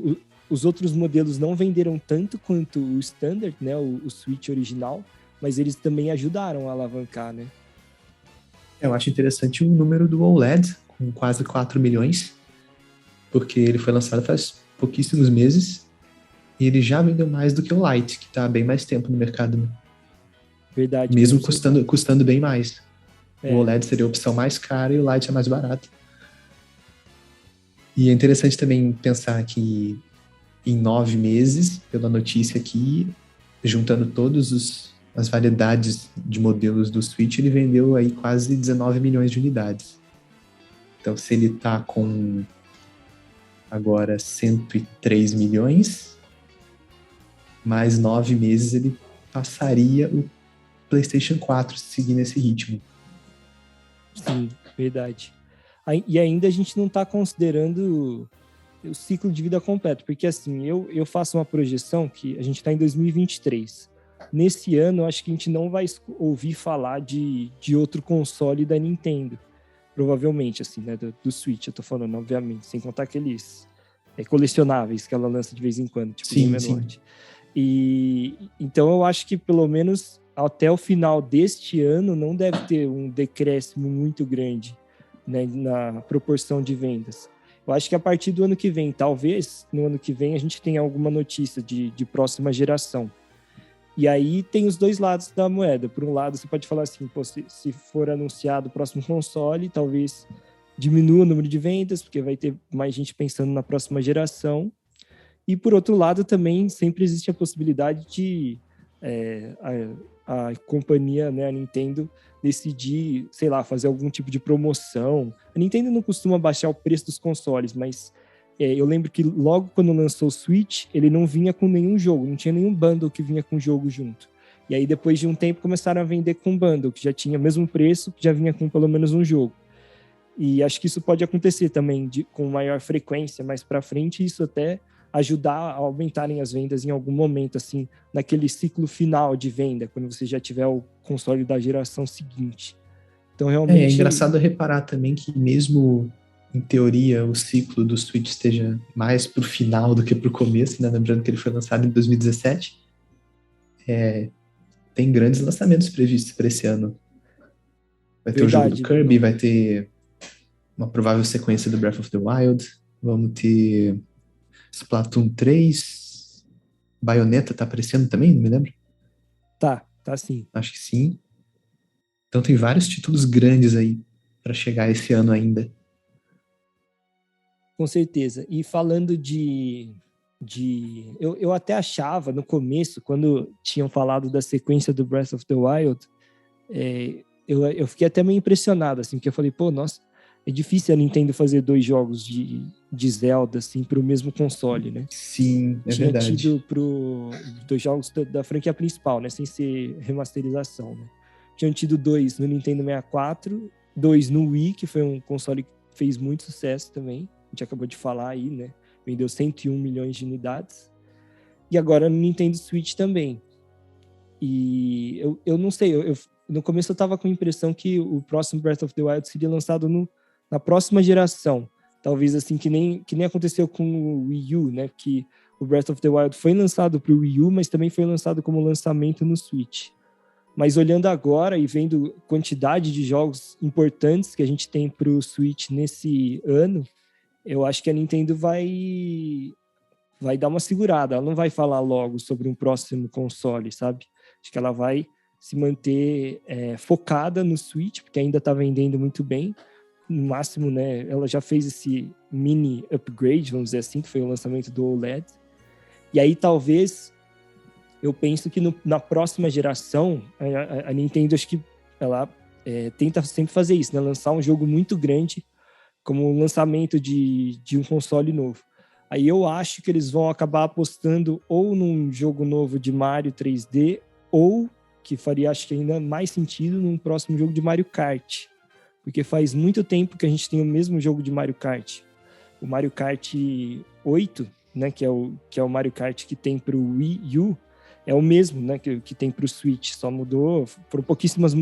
os outros modelos não venderam tanto quanto o Standard, né? O Switch original, mas eles também ajudaram a alavancar, né? Eu acho interessante o número do OLED, com quase 4 milhões, porque ele foi lançado faz pouquíssimos meses e ele já vendeu mais do que o Lite, que está há bem mais tempo no mercado, né? Verdade. Mesmo custando bem mais. É. O OLED seria a opção mais cara e o Lite é mais barato. E é interessante também pensar que em 9 meses, pela notícia aqui, juntando todas as variedades de modelos do Switch, ele vendeu aí quase 19 milhões de unidades. Então, se ele está com agora 103 milhões, mais 9 meses ele passaria o PlayStation 4 seguindo esse ritmo. Sim, verdade. E ainda a gente não está considerando o ciclo de vida completo, porque assim, eu faço uma projeção que a gente está em 2023. Nesse ano, eu acho que a gente não vai ouvir falar de outro console da Nintendo. Provavelmente, assim, né, do Switch, eu tô falando, obviamente, sem contar aqueles colecionáveis que ela lança de vez em quando, tipo Game & Watch. E então eu acho que pelo menos até o final deste ano não deve ter um decréscimo muito grande, né, na proporção de vendas. Eu acho que a partir do ano que vem, talvez no ano que vem a gente tenha alguma notícia de próxima geração. E aí tem os dois lados da moeda. Por um lado, você pode falar assim, pô, se for anunciado o próximo console, talvez diminua o número de vendas, porque vai ter mais gente pensando na próxima geração. E por outro lado, também sempre existe a possibilidade de a companhia, né, a Nintendo, decidir, sei lá, fazer algum tipo de promoção. A Nintendo não costuma baixar o preço dos consoles, mas eu lembro que logo quando lançou o Switch, ele não vinha com nenhum jogo, não tinha nenhum bundle que vinha com jogo junto. E aí depois de um tempo começaram a vender com bundle, que já tinha o mesmo preço, que já vinha com pelo menos um jogo. E acho que isso pode acontecer também com maior frequência mais para frente, e isso até ajudar a aumentarem as vendas em algum momento, assim, naquele ciclo final de venda, quando você já tiver o console da geração seguinte. Então, realmente... É engraçado reparar também que mesmo, em teoria, o ciclo do Switch esteja mais pro final do que pro começo, né? Lembrando que ele foi lançado em 2017, tem grandes lançamentos previstos para esse ano. Vai ter o jogo do Kirby, vai ter uma provável sequência do Breath of the Wild, vamos ter Splatoon 3, Bayonetta tá aparecendo também, não me lembro? Tá sim. Acho que sim. Então tem vários títulos grandes aí para chegar esse ano ainda. Com certeza. E falando eu até achava no começo, quando tinham falado da sequência do Breath of the Wild, eu fiquei até meio impressionado, assim, porque eu falei, pô, nossa, é difícil a Nintendo fazer 2 jogos de Zelda, assim, pro mesmo console, né? Sim, é Tinha verdade. tido 2 jogos da franquia principal, né? Sem ser remasterização, né? Tinham tido 2 no Nintendo 64, 2 no Wii, que foi um console que fez muito sucesso também. A gente acabou de falar aí, né? Vendeu 101 milhões de unidades. E agora no Nintendo Switch também. E eu não sei, no começo eu tava com a impressão que o próximo Breath of the Wild seria lançado na próxima geração. Talvez assim, que nem aconteceu com o Wii U, né? Que o Breath of the Wild foi lançado pro Wii U, mas também foi lançado como lançamento no Switch. Mas olhando agora e vendo a quantidade de jogos importantes que a gente tem pro Switch nesse ano, eu acho que a Nintendo vai dar uma segurada. Ela não vai falar logo sobre um próximo console, sabe? Acho que ela vai se manter focada no Switch, porque ainda está vendendo muito bem. No máximo, né, ela já fez esse mini upgrade, vamos dizer assim, que foi o lançamento do OLED. E aí, talvez, eu penso que na próxima geração, a Nintendo, acho que ela tenta sempre fazer isso, né? Lançar um jogo muito grande como um lançamento de um console novo. Aí eu acho que eles vão acabar apostando ou num jogo novo de Mario 3D, ou, que faria acho que ainda mais sentido, num próximo jogo de Mario Kart. Porque faz muito tempo que a gente tem o mesmo jogo de Mario Kart. O Mario Kart 8, né, que é o Mario Kart que tem pro Wii U, é o mesmo, né, que tem pro Switch. Só mudou, foram pouquíssimas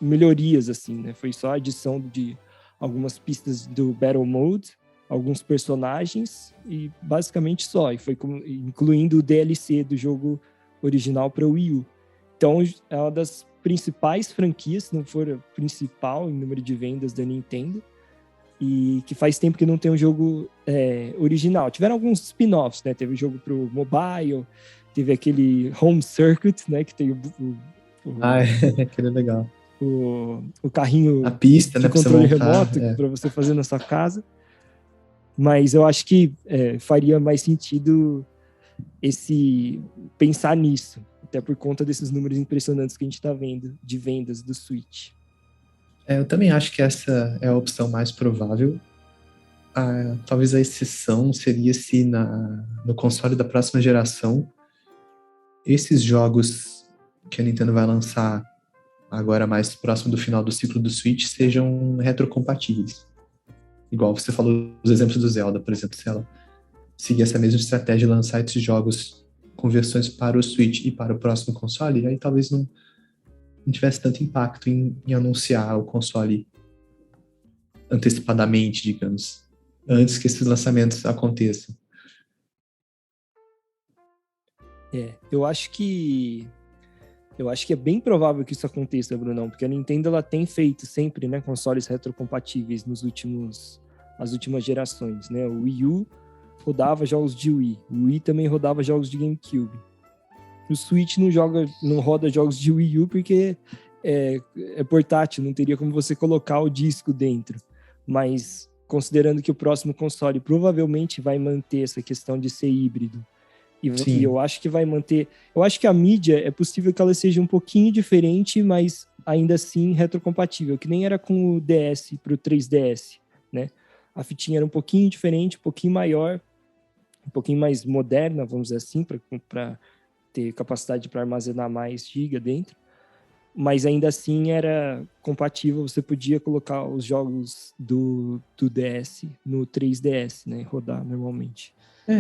melhorias, assim, né? Foi só a adição de algumas pistas do Battle Mode, alguns personagens e basicamente só. E foi incluindo o DLC do jogo original para o Wii U. Então é uma das principais franquias, se não for a principal em número de vendas da Nintendo, e que faz tempo que não tem um jogo original. Tiveram alguns spin-offs, né? Teve jogo pro mobile, teve aquele Home Circuit, né? Que tem aquele é legal. O carrinho a pista, de né, controle remoto para você fazer na sua casa. Mas eu acho que faria mais sentido pensar nisso, até por conta desses números impressionantes que a gente está vendo de vendas do Switch. Eu também acho que essa é a opção mais provável. Talvez a exceção seria se no console da próxima geração esses jogos que a Nintendo vai lançar agora mais próximo do final do ciclo do Switch sejam retrocompatíveis. Igual você falou os exemplos do Zelda, por exemplo, se ela seguir essa mesma estratégia de lançar esses jogos com versões para o Switch e para o próximo console, aí talvez não tivesse tanto impacto em anunciar o console antecipadamente, digamos, antes que esses lançamentos aconteçam. Eu acho que é bem provável que isso aconteça, Brunão, porque a Nintendo ela tem feito sempre, né, consoles retrocompatíveis nas últimas gerações, né? O Wii U rodava jogos de Wii, o Wii também rodava jogos de GameCube. O Switch não roda jogos de Wii U porque é portátil, não teria como você colocar o disco dentro. Mas considerando que o próximo console provavelmente vai manter essa questão de ser híbrido, e eu acho que vai manter... Eu acho que a mídia é possível que ela seja um pouquinho diferente, mas ainda assim retrocompatível, que nem era com o DS pro 3DS, né? a fitinha era um pouquinho diferente, um pouquinho maior, um pouquinho mais moderna, vamos dizer assim, para ter capacidade para armazenar mais giga dentro. Mas ainda assim era compatível, você podia colocar os jogos do DS no 3DS, né, rodar normalmente.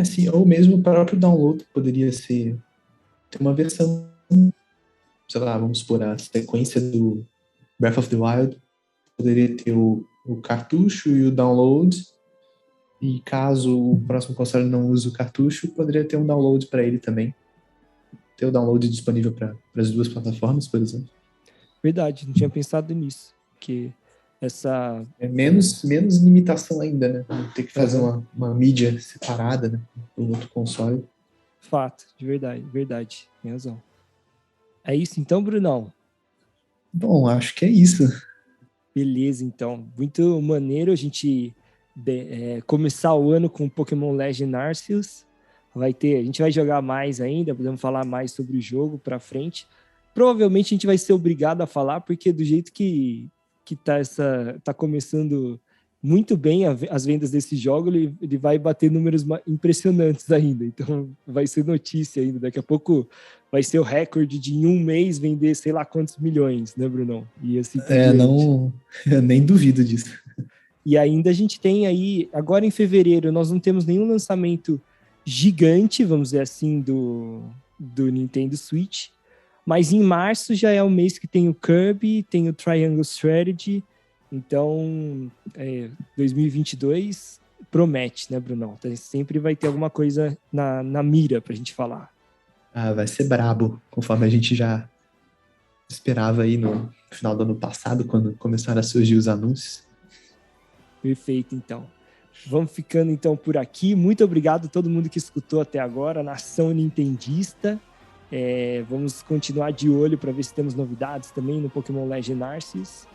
Sim, ou mesmo o próprio download poderia ser, ter uma versão, sei lá, vamos supor, a sequência do Breath of the Wild, poderia ter o cartucho e o download, e caso o próximo console não use o cartucho, poderia ter um download para ele também. Ter o download disponível para as duas plataformas, por exemplo. Verdade, não tinha pensado nisso, porque essa... Menos limitação ainda, né? Ter que fazer uma mídia separada, né? Para outro console. Fato, de verdade, tem razão. É isso então, Brunão? Bom, acho que é isso. Beleza, então. Muito maneiro a gente começar o ano com Pokémon Legend Arceus. A gente vai jogar mais ainda, podemos falar mais sobre o jogo pra frente. Provavelmente a gente vai ser obrigado a falar, porque do jeito que tá começando muito bem as vendas desse jogo, ele vai bater números impressionantes ainda. Então vai ser notícia ainda. Daqui a pouco vai ser o recorde de em um mês vender sei lá quantos milhões, né, Brunão? E assim por diante. Não, eu nem duvido disso. E ainda a gente tem aí, agora em fevereiro, nós não temos nenhum lançamento gigante, vamos dizer assim, do Nintendo Switch. Mas em março já é o mês que tem o Kirby, tem o Triangle Strategy. Então, 2022 promete, né, Brunão? Então, sempre vai ter alguma coisa na mira pra gente falar. Vai ser brabo, conforme a gente já esperava aí no final do ano passado, quando começaram a surgir os anúncios. Perfeito, então. Vamos ficando, então, por aqui. Muito obrigado a todo mundo que escutou até agora, nação nintendista. Vamos continuar de olho para ver se temos novidades também no Pokémon Legend Arceus.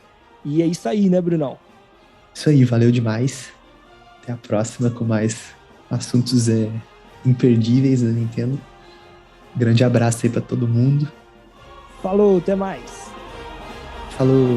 E é isso aí, né, Brunão? Isso aí, valeu demais. Até a próxima com mais assuntos imperdíveis da Nintendo. Grande abraço aí para todo mundo. Falou, até mais. Falou.